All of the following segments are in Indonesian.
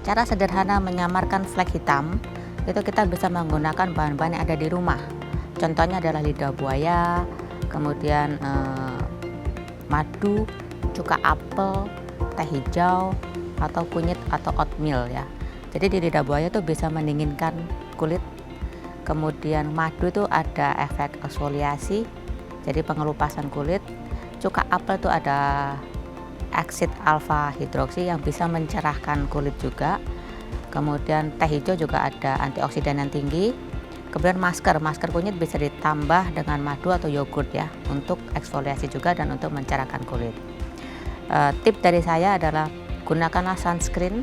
Cara sederhana menyamarkan flek hitam itu kita bisa menggunakan bahan-bahan yang ada di rumah. Contohnya adalah lidah buaya, kemudian madu, cuka apel, teh hijau, atau kunyit atau oatmeal ya. Jadi di lidah buaya itu bisa mendinginkan kulit. Kemudian madu itu ada efek eksfoliasi, jadi pengelupasan kulit. Cuka apel itu ada eksid alfa hidroksi yang bisa mencerahkan kulit juga. Kemudian teh hijau juga ada antioksidan yang tinggi. Kemudian masker kunyit bisa ditambah dengan madu atau yogurt ya, untuk eksfoliasi juga dan untuk mencerahkan kulit. Tip dari saya adalah gunakanlah sunscreen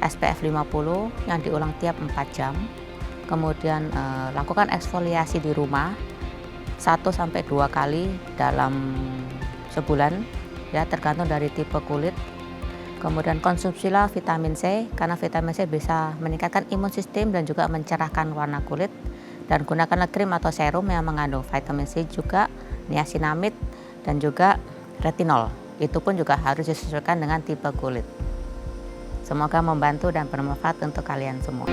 SPF 50 yang diulang tiap 4 jam. Kemudian lakukan eksfoliasi di rumah 1-2 kali dalam sebulan ya, tergantung dari tipe kulit. Kemudian konsumsilah vitamin C, karena vitamin C bisa meningkatkan imun sistem dan juga mencerahkan warna kulit. Dan gunakanlah krim atau serum yang mengandung vitamin C juga, niacinamide, dan juga retinol. Itu pun juga harus disesuaikan dengan tipe kulit. Semoga membantu dan bermanfaat untuk kalian semua.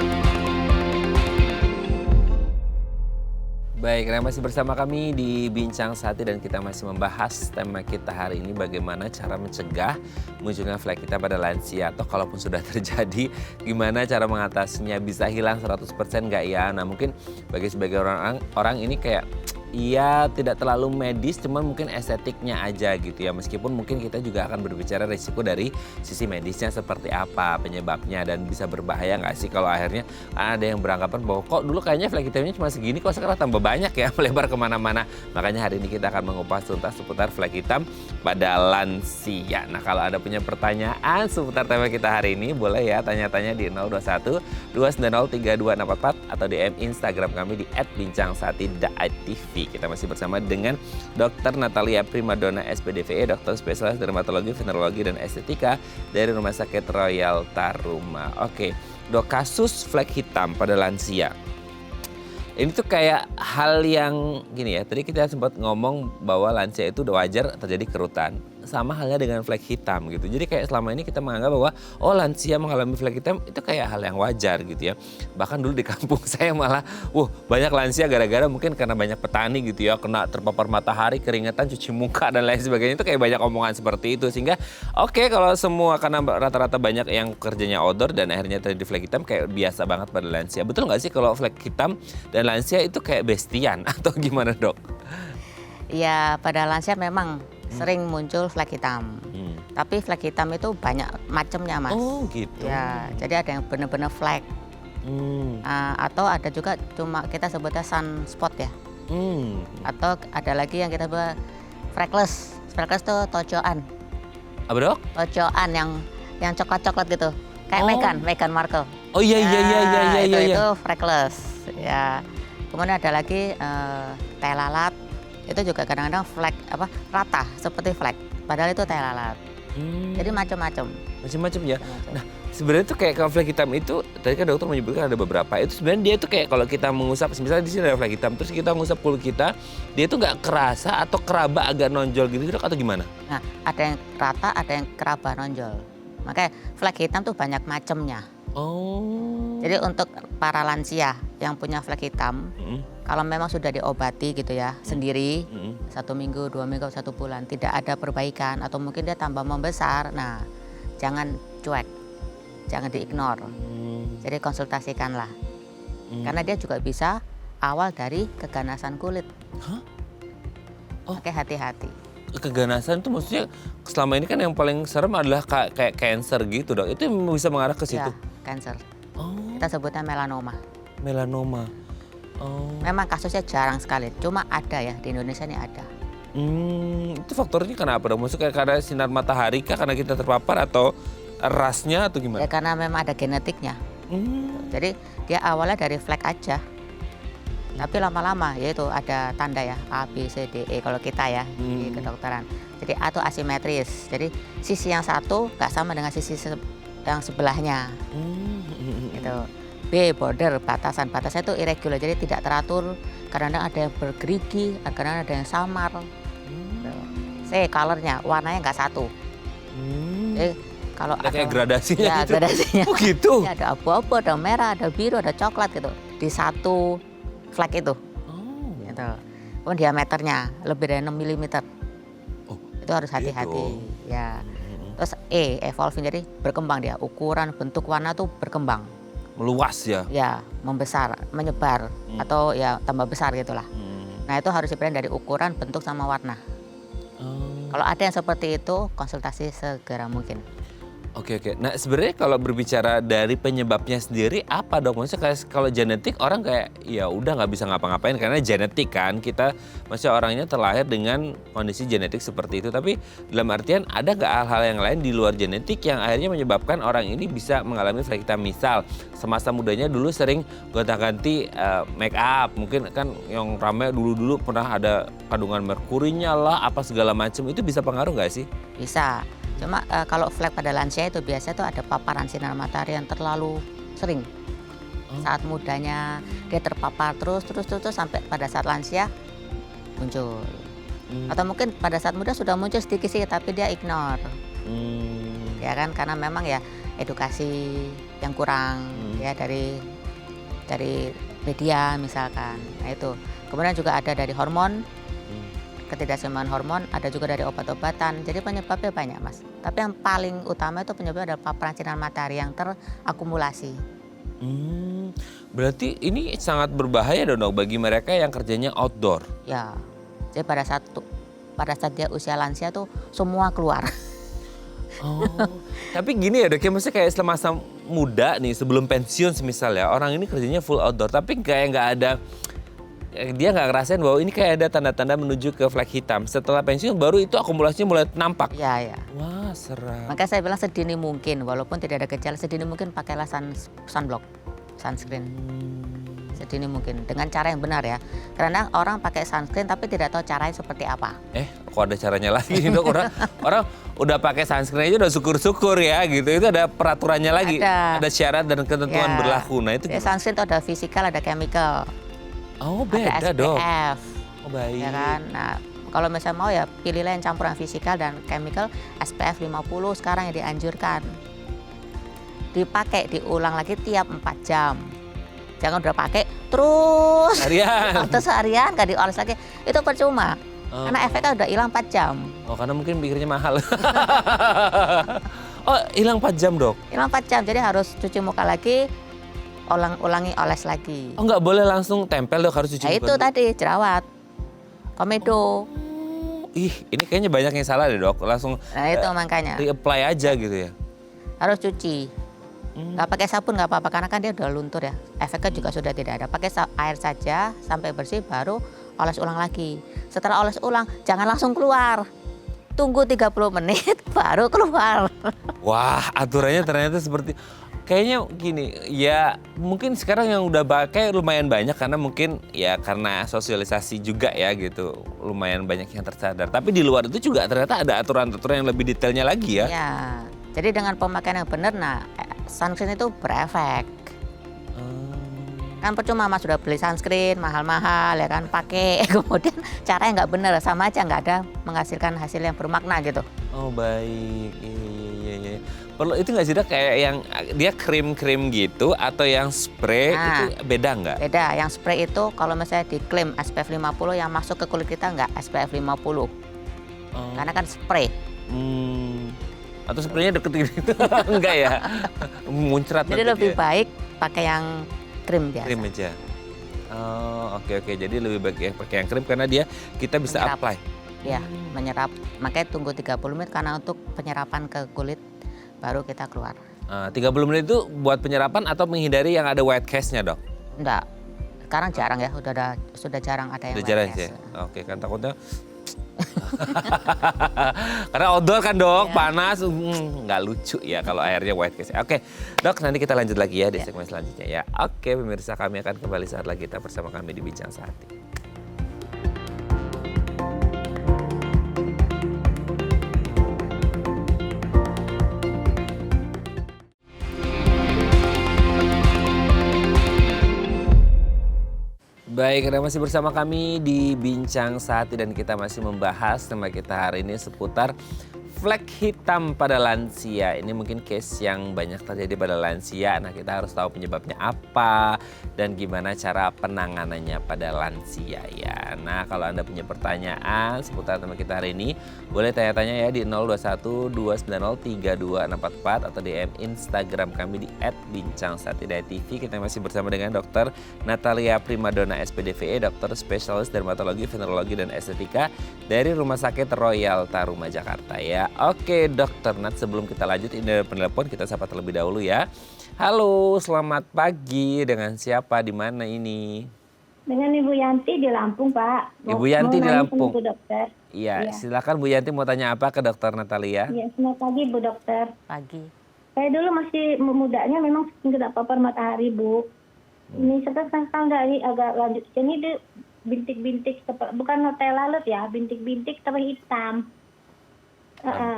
Baik, Anda masih bersama kami di Bincang Sehati dan kita masih membahas tema kita hari ini, bagaimana cara mencegah munculnya flek hitam pada lansia, atau kalaupun sudah terjadi gimana cara mengatasinya. Bisa hilang 100% nggak ya? Nah, mungkin bagi sebagai orang ini kayak iya tidak terlalu medis, cuman mungkin estetiknya aja gitu ya. Meskipun mungkin kita juga akan berbicara risiko dari sisi medisnya seperti apa penyebabnya, dan bisa berbahaya nggak sih kalau akhirnya ada yang beranggapan bahwa kok dulu kayaknya flek hitamnya cuma segini, kok sekarang tambah banyak ya, melebar kemana-mana. Makanya hari ini kita akan mengupas tuntas seputar flek hitam pada lansia. Nah, kalau ada punya pertanyaan seputar tema kita hari ini, boleh ya tanya-tanya di 021 290 32644 atau DM Instagram kami di @bincangsehati.tv. Kita masih bersama dengan Dr. Natalia Primadona SPDVE, dokter spesialis dermatologi, venerologi, dan estetika dari Rumah Sakit Royal Taruma. Oke, Dok, kasus flek hitam pada lansia. Ini tuh kayak hal yang gini ya, tadi kita sempat ngomong bahwa lansia itu udah wajar terjadi kerutan. Sama halnya dengan flek hitam gitu. Jadi kayak selama ini kita menganggap bahwa lansia mengalami flek hitam itu kayak hal yang wajar gitu ya. Bahkan dulu di kampung saya malah banyak lansia gara-gara mungkin karena banyak petani gitu ya, kena terpapar matahari, keringetan, cuci muka dan lain sebagainya. Itu kayak banyak omongan seperti itu. Sehingga kalau semua, karena rata-rata banyak yang kerjanya outdoor dan akhirnya terjadi flek hitam, kayak biasa banget pada lansia. Betul nggak sih kalau flek hitam dan lansia itu kayak bestian atau gimana, Dok? Ya, pada lansia memang sering muncul flek hitam. Tapi flek hitam itu banyak macamnya, Mas. Oh gitu. Ya, jadi ada yang benar-benar flek. Atau ada juga cuma kita sebutnya sunspot ya. Atau ada lagi yang kita sebut freckles. Freckles itu tocoan. Apa, Dok? Tocoan yang coklat-coklat gitu. Kayak Meghan Markle. Oh iya. Itu freckles. Ya. Kemudian ada lagi teh lalat. Itu juga kadang-kadang flek rata seperti flek, padahal itu teh lalat. Jadi macam-macam ya. Nah, sebenarnya tuh kayak kalau flek hitam itu tadi kan dokter menyebutkan ada beberapa. Itu sebenarnya dia tuh kayak kalau kita mengusap, misalnya di sini ada flek hitam, terus kita mengusap kulit kita, dia tuh nggak kerasa atau keraba agak nonjol gitu, Dok, atau gimana? Nah, ada yang rata, ada yang keraba nonjol. Makanya flek hitam tuh banyak macamnya. Jadi untuk para lansia yang punya flek hitam, kalau memang sudah diobati gitu ya sendiri, 1 minggu, 2 minggu, 1 bulan, tidak ada perbaikan atau mungkin dia tambah membesar, nah jangan cuek, jangan diignore. Jadi konsultasikanlah, karena dia juga bisa awal dari keganasan kulit. Oke, hati-hati. Keganasan itu maksudnya selama ini kan yang paling serem adalah kayak cancer gitu, Dok. Itu bisa mengarah ke situ? Ya, cancer. Kita sebutnya melanoma. Melanoma. Memang kasusnya jarang sekali, cuma ada ya, di Indonesia ini ada. Itu faktornya kenapa, Dok? Maksudnya karena sinar matahari kah, karena kita terpapar, atau rasnya, atau gimana? Ya karena memang ada genetiknya. Jadi dia awalnya dari flek aja. Tapi lama-lama yaitu ada tanda ya, A, B, C, D, E kalau kita ya di kedokteran. Jadi A itu asimetris. Jadi sisi yang satu nggak sama dengan sisi yang sebelahnya. Gitu. B, border, batasan itu irregular, jadi tidak teratur. Kadang-kadang ada yang bergerigi, kadang-kadang ada yang samar. C, colornya, warnanya nggak satu. Jadi Kalau Ada kayak gradasinya ya, gitu? gradasinya. Oh gitu? Ya, ada abu-abu, ada merah, ada biru, ada coklat gitu. Di satu flek itu. Oh. Gitu. Kemudian diameternya lebih dari 6 mm. Oh, Itu harus hati-hati. Ya. Terus evolving, jadi berkembang dia. Ukuran, bentuk, warna tuh berkembang. meluas ya? Ya, membesar, menyebar, atau ya tambah besar gitulah. Nah, itu harus dipilih dari ukuran, bentuk, sama warna. Kalau ada yang seperti itu, konsultasi segera mungkin. Oke. Nah sebenarnya kalau berbicara dari penyebabnya sendiri apa dok? Maksudnya kayak kalau genetik orang kayak ya udah nggak bisa ngapa-ngapain karena genetik kan kita, maksudnya orangnya terlahir dengan kondisi genetik seperti itu. Tapi dalam artian ada nggak hal-hal yang lain di luar genetik yang akhirnya menyebabkan orang ini bisa mengalami flek hitam? Misal semasa mudanya dulu sering gonta-ganti make up, mungkin kan yang rame dulu pernah ada kandungan merkurinya lah apa segala macam, itu bisa pengaruh nggak sih? Bisa. Cuma kalau flek pada lansia itu biasanya tuh ada paparan sinar matahari yang terlalu sering. Saat mudanya dia terpapar terus sampai pada saat lansia muncul. Atau mungkin pada saat muda sudah muncul sedikit sih tapi dia ignore. Ya kan, karena memang ya edukasi yang kurang ya dari media misalkan. Nah itu. Kemudian juga ada dari hormon. Ketidakseimbangan hormon, ada juga dari obat-obatan. Jadi penyebabnya banyak mas. Tapi yang paling utama itu penyebabnya adalah paparan sinar matahari yang terakumulasi. Berarti ini sangat berbahaya dong bagi mereka yang kerjanya outdoor. Ya, jadi pada saat dia usia lansia tuh semua keluar. Oh, tapi gini ya dok, ya maksudnya kayak semasa muda nih sebelum pensiun semisal ya, orang ini kerjanya full outdoor, tapi kayak nggak ada, dia nggak ngerasain bahwa ini kayak ada tanda-tanda menuju ke flek hitam. Setelah pensiun baru itu akumulasinya mulai nampak. Iya, ya. Wah, seram. Makanya saya bilang sedini mungkin, walaupun tidak ada gejala, sedini mungkin pakailah sunblock, sunscreen. Sedini mungkin, dengan cara yang benar ya. Karena orang pakai sunscreen tapi tidak tahu caranya seperti apa. Kok ada caranya lagi nih dok? Orang udah pakai sunscreen aja udah syukur-syukur ya gitu. Itu ada peraturannya lagi. Ada syarat dan ketentuan berlaku. Nah itu sunscreen itu ada fisikal, ada chemical. Oh beda ada SPF, dok. Oh baik. Ya kan. Nah kalau misalnya mau ya pilihlah yang campuran fisikal dan chemical. SPF 50 sekarang yang dianjurkan. Dipakai diulang lagi tiap 4 jam. Jangan udah pakai terus seharian gak dioles lagi, itu percuma. Karena efeknya udah hilang 4 jam. Oh karena mungkin pikirnya mahal. Oh hilang 4 jam dok? Hilang 4 jam, jadi harus cuci muka lagi. Ulangi oles lagi. Oh nggak boleh langsung tempel dok, harus cuci muka itu dulu. Tadi jerawat, komedo. Ini kayaknya banyak yang salah deh dok, langsung itu makanya reapply aja gitu ya. Harus cuci. Nggak pakai sabun nggak apa-apa karena kan dia udah luntur ya. Efeknya juga sudah tidak ada. Pakai air saja sampai bersih baru oles ulang lagi. Setelah oles ulang jangan langsung keluar. Tunggu 30 menit baru keluar. Wah, aturannya ternyata seperti kayaknya gini, ya mungkin sekarang yang udah pakai lumayan banyak karena mungkin ya karena sosialisasi juga ya gitu. Lumayan banyak yang tersadar. Tapi di luar itu juga ternyata ada aturan-aturan yang lebih detailnya lagi ya. Ya. Jadi dengan pemakaian yang benar, nah sunscreen itu berefek. Kan percuma mas sudah beli sunscreen mahal-mahal ya kan, pakai kemudian caranya nggak benar, sama aja nggak ada menghasilkan hasil yang bermakna gitu. Oh baik, iya. Perlu itu nggak sih dok kayak yang dia krim-krim gitu atau yang spray itu beda nggak? Beda, yang spray itu kalau misalnya diklaim SPF 50 yang masuk ke kulit kita nggak SPF 50. Karena kan spray. Atau spraynya deket gitu? Enggak ya? Muncrat. Jadi lebih baik pakai yang krim biasa. Krim aja. Oh oke. Jadi lebih baik ya pakai yang krim karena kita bisa menyerap. Apply. Ya, menyerap. Makanya tunggu 30 menit karena untuk penyerapan ke kulit baru kita keluar. 30 menit itu buat penyerapan atau menghindari yang ada white cast-nya dok? Enggak. Sekarang jarang ya, sudah jarang ada yang white cast. Ya? Oke, kan takutnya karena outdoor kan dok, panas, nggak lucu ya kalau airnya white cast. Oke, dok nanti kita lanjut lagi ya di segmen selanjutnya ya. Oke pemirsa, kami akan kembali saat lagi kita bersama kami di Bincang Sehati. Baik, Anda masih bersama kami di Bincang Sehati dan kita masih membahas tema kita hari ini seputar flek hitam pada lansia. Ini mungkin case yang banyak terjadi pada lansia. Nah, kita harus tahu penyebabnya apa dan gimana cara penanganannya pada lansia ya. Nah, kalau Anda punya pertanyaan seputar tema kita hari ini, boleh tanya-tanya ya di 0212903244 atau DM Instagram kami di @bincang_satidai_tv. Kita masih bersama dengan Dr. Natalia Primadona SPDVE, dokter spesialis dermatologi, venerologi dan estetika dari Rumah Sakit Royal Taruma Jakarta ya. Oke Dokter Nat, sebelum kita lanjut ini ada penelpon, kita sapa terlebih dahulu ya. Halo, selamat pagi. Dengan siapa, di mana ini? Dengan Ibu Yanti di Lampung, Pak. Ibu Yanti di Lampung. Bu Dokter. Iya, silakan Bu Yanti, mau tanya apa ke Dokter Natalia? Iya, selamat pagi Bu Dokter. Pagi. Saya dulu masih mudanya memang kena papar matahari, Bu. Ini sekarang dari agak lanjut sini itu bintik-bintik, bukan hotel lalut ya, bintik-bintik tapi hitam.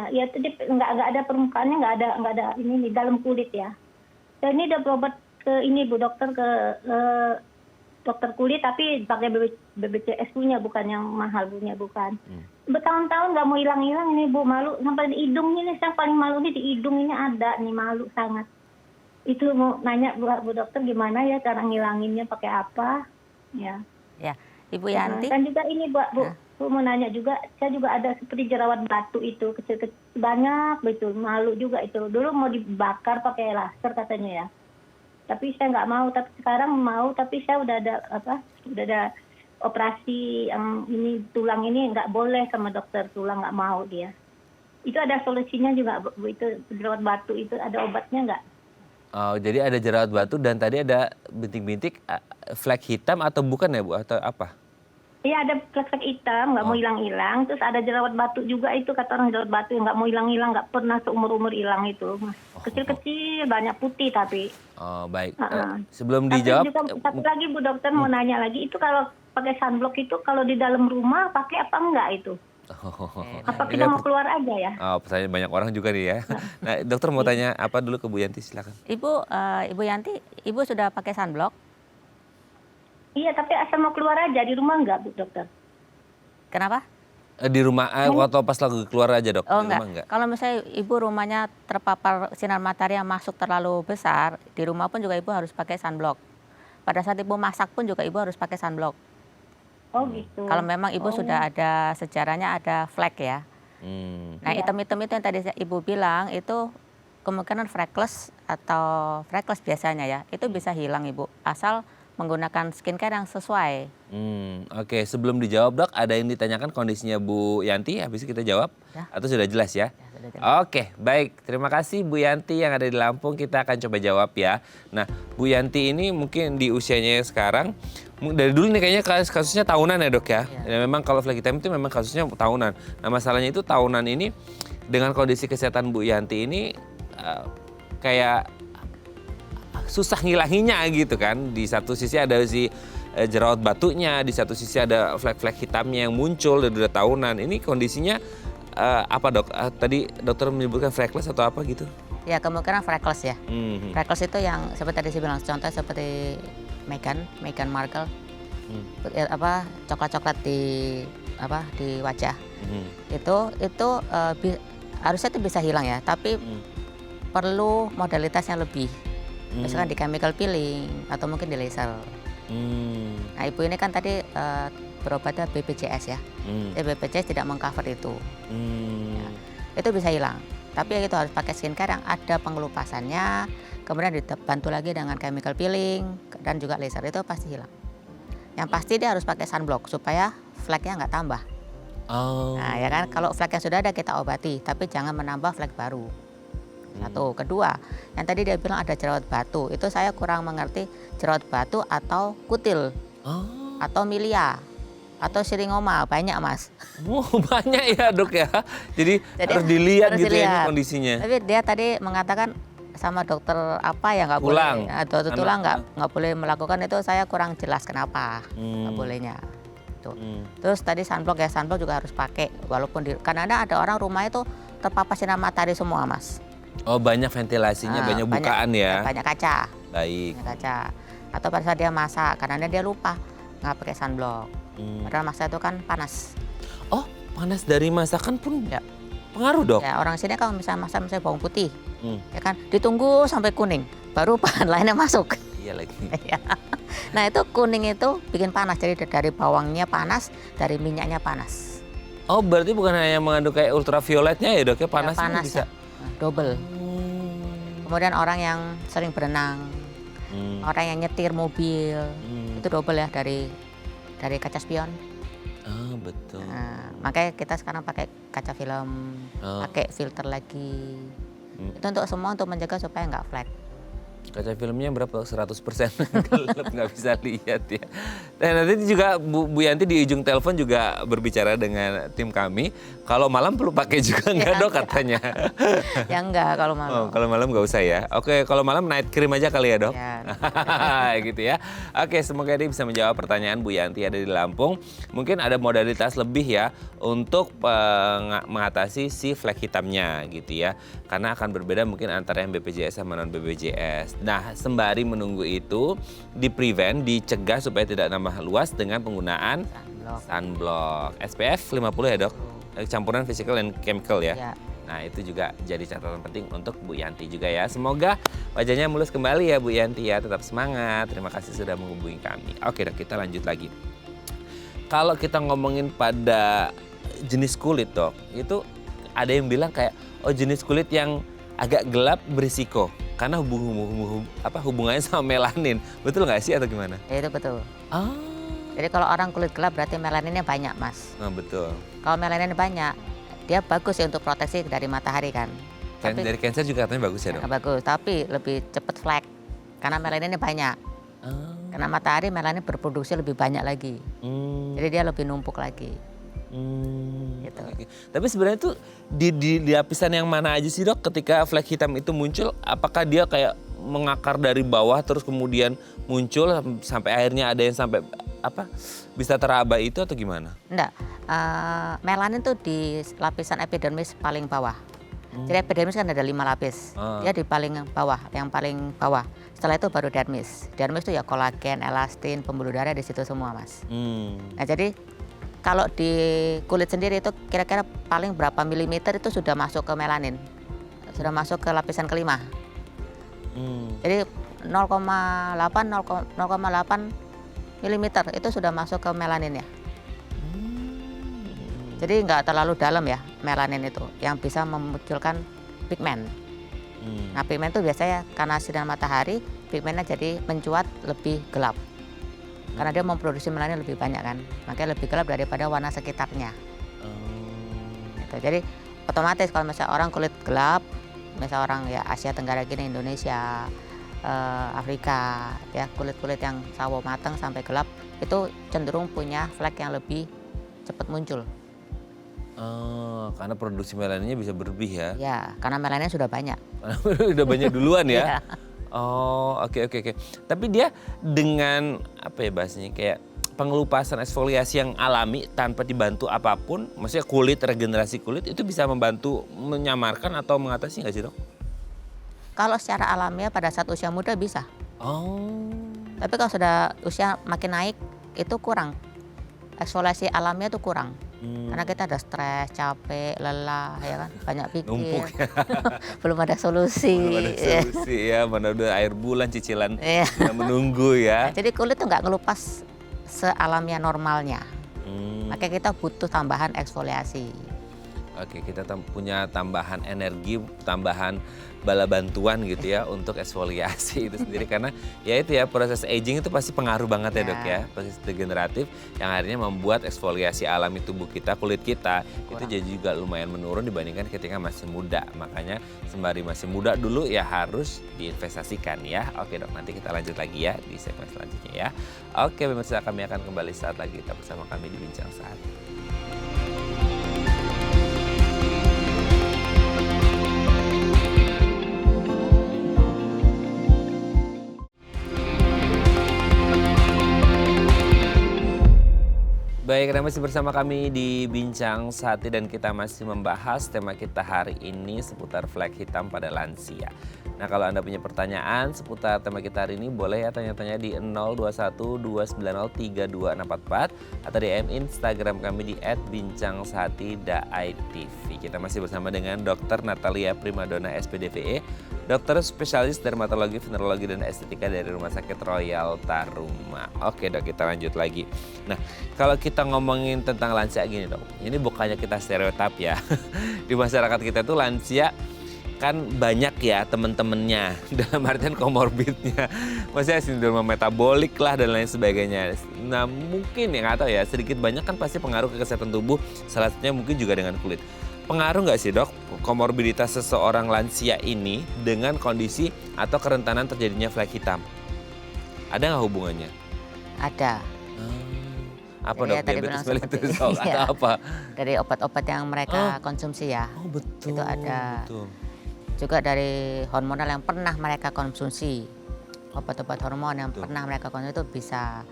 Ya itu nggak ada permukaannya, nggak ada ini di dalam kulit ya. Dan ini udah berobat ke ini Bu Dokter, ke dokter kulit tapi pakai BPJS punya, bukan yang mahal punya, bukan. Bertahun-tahun nggak mau hilang-hilang ini Bu, malu sampai di hidung ini, yang paling malu nih di hidung ini ada nih, malu sangat. Itu mau nanya Bu Dokter gimana ya cara ngilanginnya, pakai apa ya. Ya, Ibu Yanti. Dan juga ini Bu mau nanya juga, saya juga ada seperti jerawat batu itu, kecil-kecil banyak betul, malu juga itu. Dulu mau dibakar pakai laser katanya ya. Tapi saya nggak mau, tapi sekarang mau, tapi saya udah ada operasi yang ini tulang ini nggak boleh sama dokter tulang, nggak mau dia. Itu ada solusinya juga Bu, itu jerawat batu itu ada obatnya nggak? Oh, jadi ada jerawat batu dan tadi ada bintik-bintik flek hitam atau bukan ya Bu, atau apa? Iya, ada flek-flek hitam, nggak mau hilang-hilang. Terus ada jerawat batu juga, itu kata orang jerawat batu yang nggak mau hilang-hilang, nggak pernah seumur-umur hilang itu. Kecil-kecil, banyak putih tapi. Oh, baik. Sebelum Tapi dijawab. juga satu lagi Bu Dokter mau nanya lagi, itu kalau pakai sunblock itu kalau di dalam rumah pakai apa enggak itu? Apa kita mau keluar aja ya? Oh, pertanyaan banyak orang juga nih ya. Nah, dokter mau tanya apa dulu ke Bu Yanti, silakan. Ibu Yanti, Ibu sudah pakai sunblock? Iya, tapi asal mau keluar aja, di rumah enggak Bu Dokter? Kenapa? Di rumah atau pas lagi keluar aja Dok? Oh Di rumah enggak. Kalau misalnya Ibu rumahnya terpapar sinar matahari yang masuk terlalu besar, di rumah pun juga Ibu harus pakai sunblock. Pada saat Ibu masak pun juga Ibu harus pakai sunblock. Oh gitu. Kalau memang Ibu sudah ada sejarahnya ada flek ya. Nah, item-item itu yang tadi Ibu bilang itu kemungkinan freckles atau freckles biasanya ya, itu bisa hilang Ibu, asal menggunakan skincare yang sesuai. Oke, sebelum dijawab Dok, ada yang ditanyakan kondisinya Bu Yanti, habis itu kita jawab? Ya. Atau sudah jelas ya? Ya, sudah jelas. Oke, baik. Terima kasih Bu Yanti yang ada di Lampung, kita akan coba jawab ya. Nah, Bu Yanti ini mungkin di usianya sekarang, dari dulu nih kayaknya kasusnya tahunan ya Dok ya? Ya. Memang kalau flek hitam itu memang kasusnya tahunan. Nah, masalahnya itu tahunan ini dengan kondisi kesehatan Bu Yanti ini kayak susah ngilanginya gitu kan. Di satu sisi ada jerawat batunya, di satu sisi ada flek-flek hitamnya yang muncul dari 2 tahunan. Ini kondisinya apa Dok? Tadi dokter menyebutkan freckles atau apa gitu? Ya, kemungkinan freckles ya. Freckles itu yang seperti tadi saya bilang, contohnya seperti Meghan Markle. Coklat-coklat di wajah. Itu harusnya itu bisa hilang ya, tapi perlu modalitas yang lebih. Misalkan di chemical peeling atau mungkin di laser. Nah, Ibu ini kan tadi berobatnya BPJS ya. BPJS tidak mengcover itu. Ya, itu bisa hilang. Tapi itu harus pakai skincare yang ada pengelupasannya, kemudian dibantu lagi dengan chemical peeling dan juga laser, itu pasti hilang. Yang pasti dia harus pakai sunblock supaya fleknya nggak tambah. Nah, ya kan, kalau flek yang sudah ada kita obati, tapi jangan menambah flek baru. Satu, kedua, yang tadi dia bilang ada jerawat batu, itu saya kurang mengerti jerawat batu atau kutil, atau milia, atau siringoma, banyak Mas. Banyak ya Dok ya, jadi harus dilihat gitu ya kondisinya. Tapi dia tadi mengatakan sama dokter apa ya nggak boleh, atau tulang nggak boleh melakukan itu, saya kurang jelas kenapa nggak bolehnya. Terus tadi sunblock ya, sunblock juga harus pakai, walaupun karena ada orang rumah itu terpapar sinar matahari semua Mas. Oh, banyak ventilasinya, banyak bukaan ya. Banyak kaca. Baik. Banyak kaca. Atau pada saat dia masak, karena dia lupa nggak pakai sunblock. Padahal masak itu kan panas. Oh, panas dari masakan pun? Ya. Pengaruh dok? Ya orang sini kalau misalnya masak misalnya bawang putih, Hmm, ya kan ditunggu sampai kuning, baru bahan lainnya masuk. iya lagi. Ya. Nah itu kuning itu bikin panas, jadi dari bawangnya panas, dari minyaknya panas. Oh berarti bukan hanya mengandung kayak ultravioletnya ya dok ya, Ya, panasnya panas bisa. ya. Nah, double. Kemudian orang yang sering berenang, Hmm, orang yang nyetir mobil, hmm. itu double ya dari kaca spion. Ah betul. Nah, makanya kita sekarang pakai kaca film, Oh. pakai filter lagi. Hmm. Itu untuk semua untuk menjaga supaya nggak flat. Kaca filmnya berapa? 100% gelap, nggak bisa lihat ya. Dan nanti juga Bu Yanti di ujung telepon juga berbicara dengan tim kami. Kalau malam perlu pakai juga nggak dok katanya? Ya enggak kalau malam. Oh, kalau malam nggak usah ya. Oke, kalau malam night cream aja kali ya dok. Ya. Gitu ya. Oke, semoga ini bisa menjawab pertanyaan Bu Yanti ada di Lampung. Mungkin ada modalitas lebih ya untuk mengatasi si flek hitamnya gitu ya. Karena akan berbeda mungkin antara yang BPJS sama non BPJS. Nah, sembari menunggu itu di-prevent, dicegah supaya tidak nambah luas dengan penggunaan Sunblock. sunblock. SPF 50 ya dok? Campuran physical dan chemical ya? Ya. Nah itu juga jadi catatan penting untuk Bu Yanti juga ya. Semoga wajahnya mulus kembali ya Bu Yanti ya. Tetap semangat. Terima kasih sudah menghubungi kami. Oke dok, kita lanjut lagi. Kalau kita ngomongin pada jenis kulit dok, itu ada yang bilang kayak oh jenis kulit yang agak gelap berisiko karena hubungannya sama melanin. Betul nggak sih atau gimana? Ya, itu betul. Ah, Jadi kalau orang kulit gelap berarti melaninnya banyak, Mas. nah, betul. Kalau melaninnya banyak, dia bagus ya untuk proteksi dari matahari kan. Kan dari cancer juga katanya bagus ya dok? Bagus, tapi lebih cepat flek karena melaninnya banyak. Ah, Karena matahari melanin berproduksi lebih banyak lagi. hmm. Jadi dia lebih numpuk lagi. Gitu. Oke. Tapi sebenarnya tuh di lapisan yang mana aja sih dok ketika flek hitam itu muncul? Apakah dia kayak mengakar dari bawah terus kemudian muncul sampai akhirnya ada yang sampai apa bisa teraba itu atau gimana? Enggak, melanin tuh di lapisan epidermis paling bawah. Jadi epidermis kan ada 5 lapis. Ah. Dia di paling bawah, yang paling bawah. Setelah itu baru dermis. Dermis itu ya kolagen, elastin, pembuluh darah di situ semua, Mas. Nah, jadi kalau di kulit sendiri itu kira-kira paling berapa milimeter itu sudah masuk ke melanin. Sudah masuk ke lapisan kelima. Jadi 0,8 milimeter itu sudah masuk ke melanin ya. Jadi nggak terlalu dalam ya melanin itu yang bisa memunculkan pigmen. Nah pigmen itu biasanya karena sinar matahari pigmennya jadi mencuat lebih gelap. Karena dia memproduksi melanin lebih banyak kan, makanya lebih gelap daripada warna sekitarnya. Gitu. Jadi otomatis kalau misalnya orang kulit gelap, misalnya orang ya Asia Tenggara gini, Indonesia, Afrika, ya kulit-kulit yang sawo matang sampai gelap itu cenderung punya flek yang lebih cepat muncul. Karena produksi melaninnya bisa berlebih ya? Ya, karena melanin sudah banyak. Udah banyak duluan ya? Iya. Oh oke. Tapi dia dengan apa ya bahasanya kayak pengelupasan eksfoliasi yang alami tanpa dibantu apapun, maksudnya kulit regenerasi kulit itu bisa membantu menyamarkan atau mengatasi nggak sih dok? Kalau secara alamiah pada saat usia muda bisa, Oh. tapi kalau sudah usia makin naik itu kurang. Eksfoliasi alamiah itu kurang. Karena kita ada stres, capek, lelah, ya kan, banyak pikir, Numpuk ya. belum ada solusi. Belum ada solusi ya, mana udah air bulan cicilan Iya. udah menunggu ya. Nah, jadi kulit tuh nggak ngelupas sealamiah normalnya. Makanya kita butuh tambahan eksfoliasi. Oke, kita punya tambahan energi, tambahan bala bantuan gitu ya untuk eksfoliasi itu sendiri karena ya itu ya proses aging itu pasti pengaruh banget ya dok ya, proses degeneratif yang akhirnya membuat eksfoliasi alami tubuh kita, kulit kita itu jadi juga lumayan menurun dibandingkan ketika masih muda. Makanya sembari masih muda dulu ya harus diinvestasikan ya. Oke dok, nanti kita lanjut lagi ya di segmen selanjutnya ya. Oke pemirsa, kami akan kembali saat lagi tetap bersama kami di Bincang Sehat. Baik, Anda masih bersama kami di Bincang Sehati dan kita masih membahas tema kita hari ini seputar flek hitam pada lansia. Nah, kalau Anda punya pertanyaan seputar tema kita hari ini boleh ya tanya-tanya di 0212903244 atau DM Instagram kami di @bincangsehati.itv. Kita masih bersama dengan Dr. Natalia Primadona SPDVE, dokter spesialis dermatologi, venerologi dan estetika dari Rumah Sakit Royal Taruma. Oke dok, kita lanjut lagi. Nah, kalau kita ngomongin tentang lansia gini dok, ini bukannya kita stereotip ya. Di masyarakat kita tuh lansia kan banyak ya temen-temennya, dalam artian komorbidnya. Maksudnya sindrom metabolik lah dan lain sebagainya. Nah mungkin ya nggak tahu ya, sedikit banyak kan pasti pengaruh ke kesehatan tubuh, salah satunya mungkin juga dengan kulit. Pengaruh nggak sih dok komorbiditas seseorang lansia ini dengan kondisi atau kerentanan terjadinya flek hitam? Ada nggak hubungannya? Ada. Apa dok, Jadi tadi diabetes bilang mellitus seperti- atau iya. apa? Dari obat-obat yang mereka konsumsi ya. Oh betul. Itu ada. Betul. Juga dari hormonal yang pernah mereka konsumsi. Obat-obat hormon yang Betul. pernah mereka konsumsi itu bisa,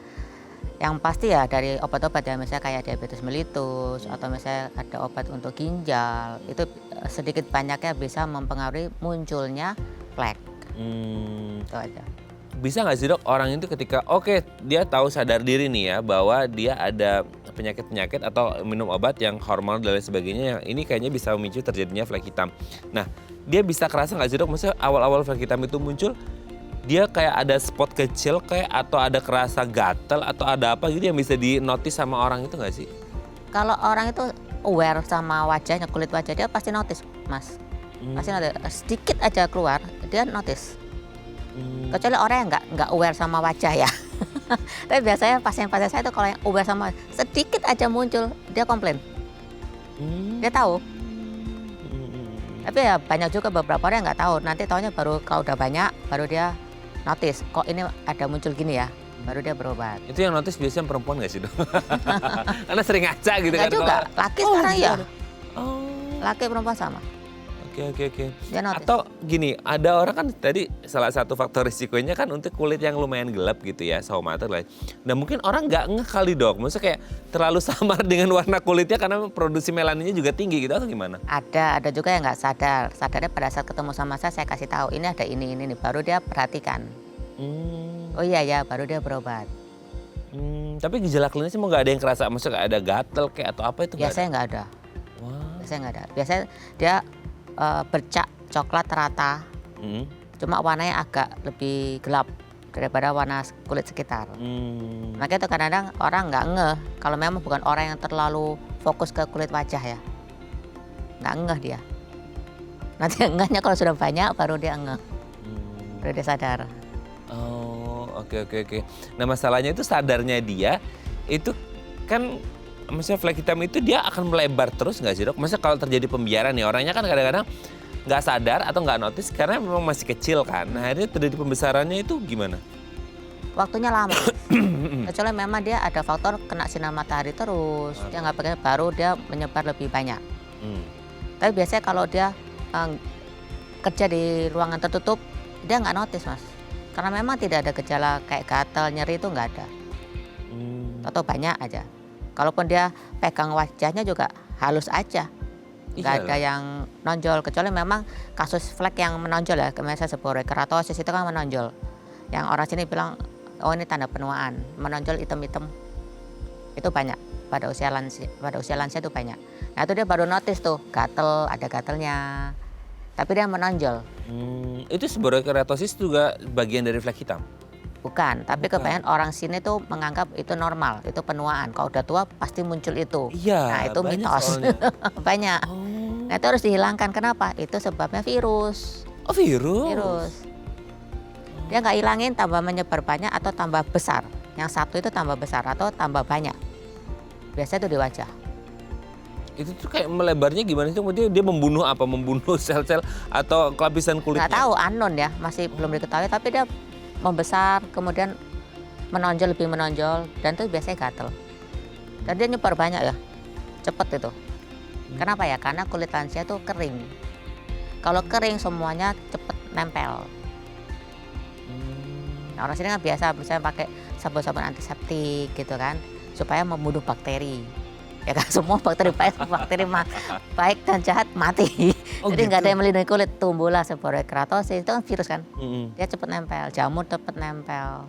yang pasti ya dari obat-obat ya, misalnya kayak diabetes mellitus atau misalnya ada obat untuk ginjal, itu sedikit banyaknya bisa mempengaruhi munculnya flek. Itu aja. Bisa nggak sih dok orang itu ketika dia tahu sadar diri nih ya bahwa dia ada penyakit-penyakit atau minum obat yang hormonal dan lain sebagainya yang ini kayaknya bisa memicu terjadinya flek hitam. Nah dia bisa kerasa nggak sih dok, maksudnya awal-awal flek hitam itu muncul dia kayak ada spot kecil kayak atau ada kerasa gatel atau ada apa gitu yang bisa di-notice sama orang itu nggak sih? Kalau orang itu aware sama wajahnya, kulit wajah dia pasti notice, Mas. Pasti notice. Sedikit aja keluar, dia notice. Kecuali orang yang nggak aware sama wajah ya. Tapi biasanya pasien-pasien saya itu kalau yang aware sama sedikit aja muncul, dia komplain. Dia tahu. Tapi ya banyak juga beberapa orang yang nggak tahu. Nanti taunya baru kalau udah banyak, baru dia notice. Kok ini ada muncul gini ya? Baru dia berobat. Itu yang notice biasanya perempuan nggak sih dok? Karena sering ngaca gitu Enggak kan. juga, laki sekarang ya. Oh. Laki perempuan sama. Oke. Dia notice. Atau gini, ada orang kan tadi salah satu faktor risikonya kan untuk kulit yang lumayan gelap gitu ya, sawo mata lah. Nah mungkin orang nggak ngeh kali dok, maksudnya kayak terlalu samar dengan warna kulitnya karena produksi melaninnya juga tinggi gitu atau gimana? Ada juga yang nggak sadar. Sadarnya pada saat ketemu sama saya kasih tahu ini ada ini nih, baru dia perhatikan. Oh iya ya, baru dia berobat. Tapi gejala klinisnya mau nggak ada yang kerasa, maksudnya nggak ada gatel kayak atau apa itu nggak ada? Biasanya nggak ada. Wah. Biasanya nggak ada. Biasanya dia bercak coklat rata, cuma warnanya agak lebih gelap daripada warna kulit sekitar. Makanya itu kadang-kadang orang nggak ngeh kalau memang bukan orang yang terlalu fokus ke kulit wajah ya. Nggak ngeh dia. Nanti ngehnya kalau sudah banyak baru dia ngeh, baru dia sadar. Oh, oke. Nah masalahnya itu sadarnya dia itu kan, maksudnya flek hitam itu dia akan melebar terus nggak sih dok? Maksudnya kalau terjadi pembiaran nih orangnya kan kadang-kadang nggak sadar atau nggak notice karena memang masih kecil kan. Nah akhirnya terjadi pembesarannya itu gimana? Waktunya lama. Kecuali memang dia ada faktor kena sinar matahari terus, dia nggak pakai, baru dia menyebar lebih banyak. Tapi biasanya kalau dia kerja di ruangan tertutup, dia nggak notice mas. Karena memang tidak ada gejala kayak gatal, nyeri itu nggak ada. Atau banyak aja. Kalaupun dia pegang wajahnya juga halus aja. Nggak ada yang nonjol. Kecuali memang kasus flek yang menonjol ya. Misalnya seborrheic keratosis itu kan menonjol. Yang orang sini bilang, oh ini tanda penuaan. Menonjol hitam-hitam. Itu banyak. Pada usia lansia itu banyak. Nah itu dia baru notice tuh, gatel, ada gatelnya. Tapi dia menonjol. Itu seborrheic keratosis juga bagian dari flek hitam? Bukan, tapi kebanyakan orang sini tuh menganggap itu normal, itu penuaan. Kalau udah tua pasti muncul itu. Iya, Nah itu banyak mitos. soalnya. Banyak. Nah itu harus dihilangkan. Kenapa? Itu sebabnya virus. Oh virus? Virus. Dia nggak hilangin, tambah menyebar banyak atau tambah besar. Yang satu itu tambah besar atau tambah banyak. Biasanya itu di wajah. Itu tuh kayak melebarnya gimana sih? Dia membunuh apa? Membunuh sel-sel atau lapisan kulitnya? Nggak tahu, unknown ya, masih belum diketahui. Tapi dia membesar, kemudian menonjol, lebih menonjol, dan itu biasanya gatel. Dan dia nyebar banyak ya, cepet itu. Kenapa ya? Karena kulit lansia itu kering. Kalau kering semuanya cepet nempel. Nah, orang sini kan biasa misalnya pakai sabun-sabun antiseptik gitu kan, supaya membunuh bakteri. Ya kan, semua bakteri baik dan jahat mati. Oh, Jadi nggak gitu? ada yang melindungi kulit. Tumbuhlah sporokeratosis, itu kan virus kan. Mm-mm. Dia cepat nempel, jamur cepat nempel.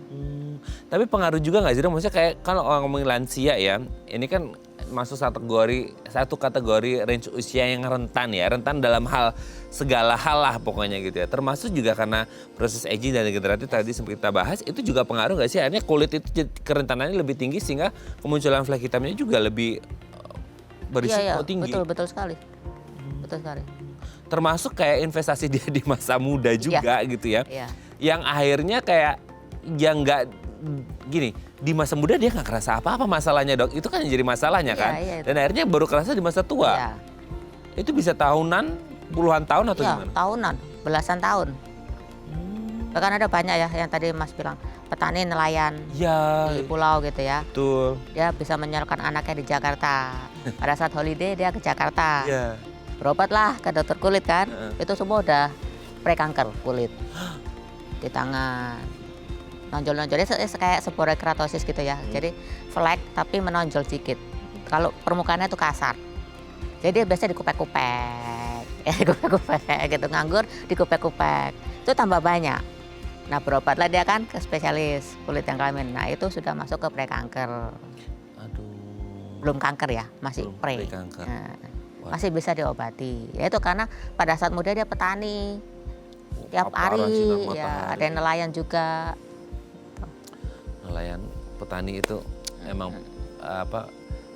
Tapi pengaruh juga nggak sih dok? Maksudnya kayak kalau orang ngomongin lansia ya, ini kan masuk satu kategori range usia yang rentan ya, rentan dalam hal segala hal lah pokoknya gitu ya. Termasuk juga karena proses aging dan degeneratif tadi sempat kita bahas, itu juga pengaruh nggak sih? Akhirnya kulit itu kerentanannya lebih tinggi sehingga kemunculan flek hitamnya juga lebih berisiko tinggi. Betul sekali. Betul sekali. Termasuk kayak investasi dia di masa muda juga gitu ya. Iya. Yang akhirnya kayak yang nggak gini, di masa muda dia nggak kerasa apa-apa masalahnya dok. Itu kan yang jadi masalahnya Iya, kan. iya. Dan akhirnya baru kerasa di masa tua. Iya. Itu bisa tahunan, puluhan tahun atau Iya, gimana? tahunan, belasan tahun. Bahkan ada banyak ya yang tadi Mas bilang, petani nelayan Iya, di pulau gitu ya. betul. Dia bisa menyalurkan anaknya di Jakarta. Pada saat holiday dia ke Jakarta. Iya. Berobatlah ke dokter kulit kan. Heeh. Itu semua udah pre-kanker kulit. Di tangan. Nonjol-nonjolnya kayak sporokeratosis gitu ya. Jadi flek tapi menonjol dikit. Kalau permukaannya tuh kasar. Jadi biasanya dikupek-kupek. Dikupek-kupek gitu. Nganggur dikupek-kupek. Itu tambah banyak. Nah berobatlah dia kan ke spesialis kulit yang kelamin. Nah itu sudah masuk ke pre-kanker. Aduh. Belum kanker ya, masih Belum pre. pre-kanker. Nah, Wah. masih bisa diobati. Ya itu karena pada saat muda dia petani. Tiap Paparan sinar hari ya matahari. ada yang nelayan juga. Nelayan petani itu emang apa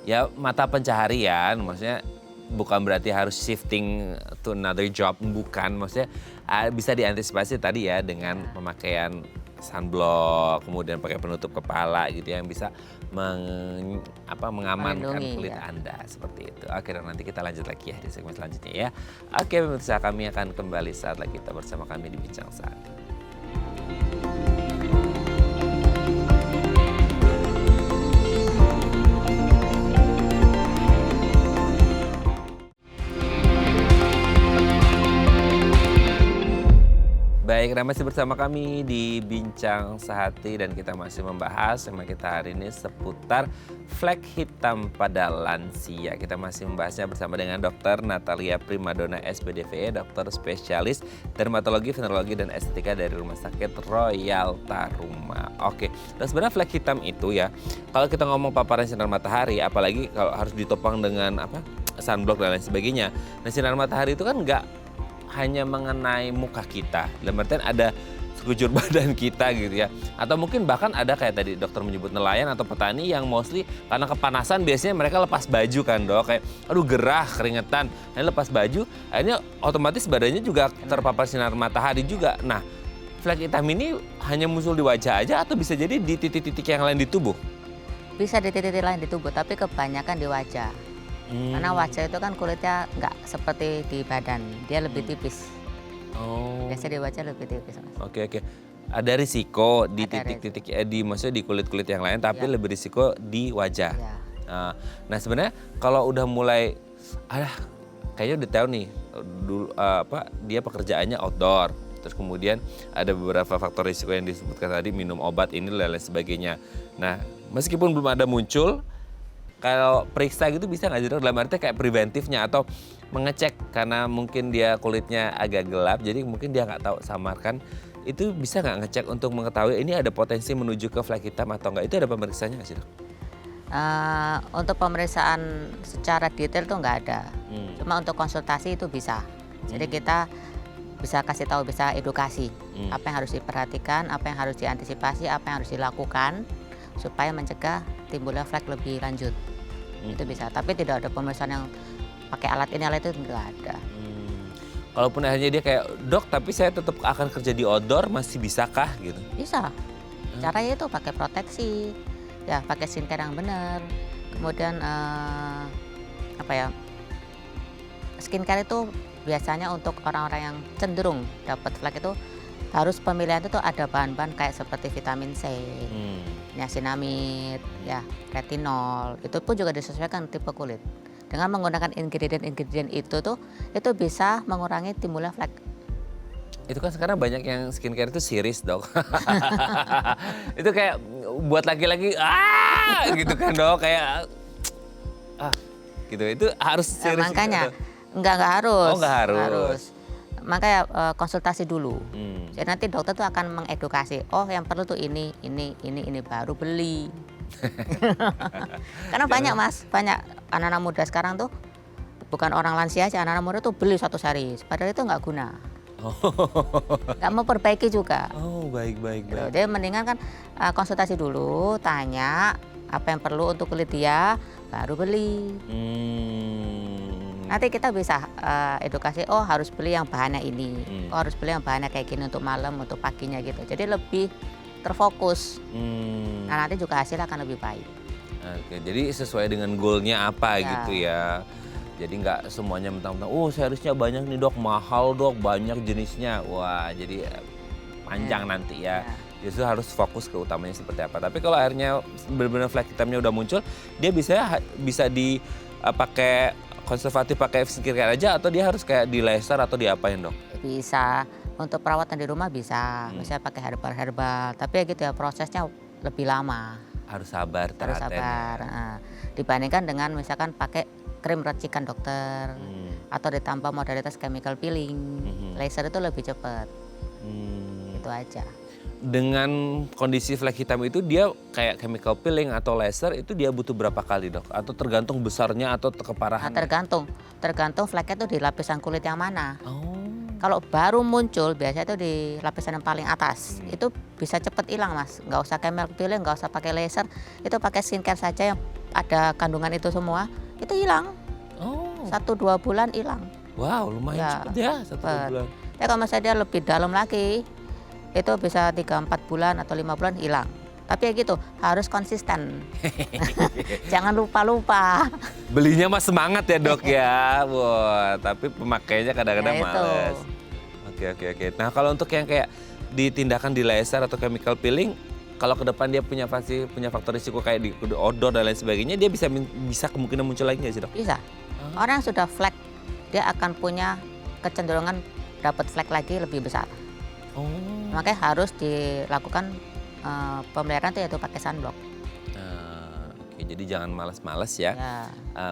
ya mata pencaharian, maksudnya bukan berarti harus shifting to another job, bukan, maksudnya bisa diantisipasi tadi ya dengan pemakaian sunblock, kemudian pakai penutup kepala gitu yang bisa mengamankan Melindungi, kulit ya. Anda seperti itu. Oke, dan nanti kita lanjut lagi ya di segmen selanjutnya ya. Oke, pemirsa, kami akan kembali saat lagi kita bersama kami di Bincang Saat. Baik, nah masih bersama kami di Bincang Sehati dan kita masih membahas tema kita hari ini seputar flek hitam pada lansia. Kita masih membahasnya bersama dengan Dr. Natalia Primadona SPDVE, dokter spesialis dermatologi, venerologi dan estetika dari Rumah Sakit Royal Taruma. Oke, dan sebenarnya flek hitam itu ya, kalau kita ngomong paparan sinar matahari, apalagi kalau harus ditopang dengan sunblock dan lain sebagainya. Nah, sinar matahari itu kan nggak hanya mengenai muka kita, dalam artian ada sekujur badan kita gitu ya. Atau mungkin bahkan ada kayak tadi dokter menyebut nelayan atau petani yang mostly karena kepanasan biasanya mereka lepas baju kan dok. Kayak aduh gerah, keringetan, akhirnya lepas baju, akhirnya otomatis badannya juga terpapar sinar matahari juga. Nah, flek hitam ini hanya muncul di wajah aja atau bisa jadi di titik-titik yang lain di tubuh? Bisa di titik lain di tubuh, tapi kebanyakan di wajah. Karena wajah itu kan kulitnya nggak seperti di badan, dia lebih tipis. Oh. Biasanya di wajah lebih tipis. Mas. Oke. Ada risiko di Ada titik-titik maksudnya di kulit-kulit yang lain, tapi Ya. lebih risiko di wajah. Ya. Nah sebenarnya kalau udah mulai, kayaknya udah tahu nih, dulu dia pekerjaannya outdoor, terus kemudian ada beberapa faktor risiko yang disebutkan tadi, minum obat ini dan lain sebagainya. Nah meskipun belum ada muncul, kalau periksa gitu bisa nggak sih dok? Dalam artinya kayak preventifnya atau mengecek karena mungkin dia kulitnya agak gelap, jadi mungkin dia nggak tahu samarkan. Itu bisa nggak ngecek untuk mengetahui ini ada potensi menuju ke flek hitam atau nggak? Itu ada pemeriksaannya nggak sih dok? Untuk pemeriksaan secara detail tuh nggak ada. Cuma untuk konsultasi itu bisa. Jadi kita bisa kasih tahu, bisa edukasi apa yang harus diperhatikan, apa yang harus diantisipasi, apa yang harus dilakukan supaya mencegah timbulnya flek lebih lanjut. Itu bisa, tapi tidak ada pemeriksaan yang pakai alat ini alat itu nggak ada. Kalaupun akhirnya dia kayak dok, tapi saya tetap akan kerja di outdoor, masih bisakah gitu? Bisa. Caranya itu pakai proteksi, ya pakai skincare yang benar. Kemudian skincare itu biasanya untuk orang-orang yang cenderung dapat flek itu harus pemilihan itu ada bahan-bahan kayak seperti vitamin C, niacinamide, ya retinol. Itu pun juga disesuaikan tipe kulit. Dengan menggunakan ingredient-ingredient itu bisa mengurangi timbulnya flek. Itu kan sekarang banyak yang skincare itu series dok. Itu kayak buat laki-laki, gitu kan dok, kayak gitu. Itu harus serius. Makanya nggak harus. Oh, nggak harus. Makanya konsultasi dulu. Jadi nanti dokter tuh akan mengedukasi. Oh, yang perlu tuh ini baru beli. Karena banyak Mas, banyak anak-anak muda sekarang tuh bukan orang lansia aja, anak-anak muda tuh beli 100 hari. Padahal itu nggak guna. Nggak mau perbaiki juga. Oh, baik. Dia mendingan kan konsultasi dulu, tanya apa yang perlu untuk kulit dia, baru beli. Nanti kita bisa edukasi, oh harus beli yang bahannya ini, oh harus beli yang bahannya kayak gini untuk malam, untuk paginya gitu. Jadi lebih terfokus. Nah nanti juga hasilnya akan lebih baik. Oke, jadi sesuai dengan goalnya apa gitu ya. Jadi nggak semuanya mentang-mentang, oh seharusnya banyak nih dok, mahal dok, banyak jenisnya. Wah jadi panjang nanti ya. Justru harus fokus ke utamanya seperti apa. Tapi kalau akhirnya benar-benar flek hitamnya udah muncul, dia bisa pakai konservatif, pakai skincare aja, atau dia harus kayak di laser atau diapain dok? Bisa, untuk perawatan di rumah bisa, misalnya pakai herbal. Tapi ya gitu ya, prosesnya lebih lama. Harus sabar, Harus sabar. Dibandingkan dengan misalkan pakai krim racikan dokter, atau ditambah modalitas chemical peeling. Laser itu lebih cepat. Itu aja. Dengan kondisi flek hitam itu dia kayak chemical peeling atau laser itu dia butuh berapa kali dok? Atau tergantung besarnya atau keparahan? Tergantung fleknya itu di lapisan kulit yang mana. Kalau baru muncul biasanya itu di lapisan yang paling atas. Itu bisa cepet hilang Mas. Nggak usah chemical peeling, nggak usah pakai laser. Itu pakai skincare saja yang ada kandungan itu semua. Itu hilang. 1-2 bulan hilang. Wow, lumayan cepet ya 1-2 bulan. Ya kalau misalnya dia lebih dalam lagi, itu bisa 3-4 bulan atau 5 bulan hilang. Tapi ya gitu, harus konsisten. Jangan lupa-lupa. Belinya mah semangat ya dok ya. Wah, tapi pemakainya kadang-kadang males. Oke. Nah kalau untuk yang kayak ditindakan di laser atau chemical peeling, kalau ke depan dia punya faktor risiko kayak di odor dan lain sebagainya, dia bisa kemungkinan muncul lagi nggak sih dok? Bisa. Orang yang sudah flek, dia akan punya kecenderungan dapat flek lagi lebih besar. Makanya harus dilakukan pemeliharaan itu yaitu pakai sunblock. Oke, jadi jangan malas-malas ya.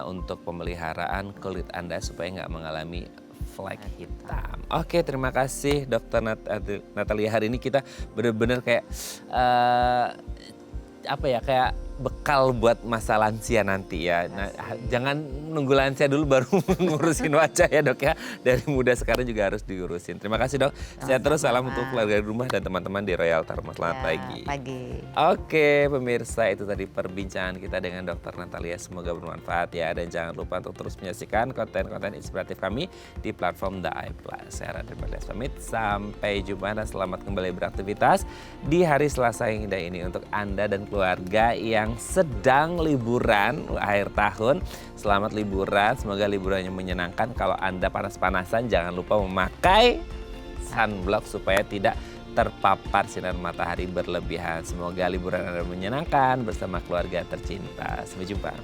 Untuk pemeliharaan kulit Anda supaya nggak mengalami flek hitam. Oke, terima kasih Dokter Natalia. Hari ini kita benar-benar kayak kayak bekal buat masa lansia nanti ya. Nah, jangan nunggu lansia dulu baru ngurusin wajah ya dok ya. Dari muda sekarang juga harus diurusin. Terima kasih dok. Sehat terus, salam untuk keluarga di rumah dan teman-teman di Royal Taruma. Selamat pagi. Oke pemirsa, itu tadi perbincangan kita dengan Dokter Natalia. Semoga bermanfaat ya. Dan jangan lupa untuk terus menyaksikan konten-konten inspiratif kami di platform The Eye Plus. Saya Raden Bardas pamit. Sampai jumpa dan selamat kembali beraktivitas di hari Selasa yang indah ini untuk Anda dan keluarga yang sedang liburan akhir tahun. Selamat liburan, semoga liburannya menyenangkan. Kalau Anda panas-panasan jangan lupa memakai sunblock supaya tidak terpapar sinar matahari berlebihan. Semoga liburan Anda menyenangkan bersama keluarga tercinta. Sampai jumpa.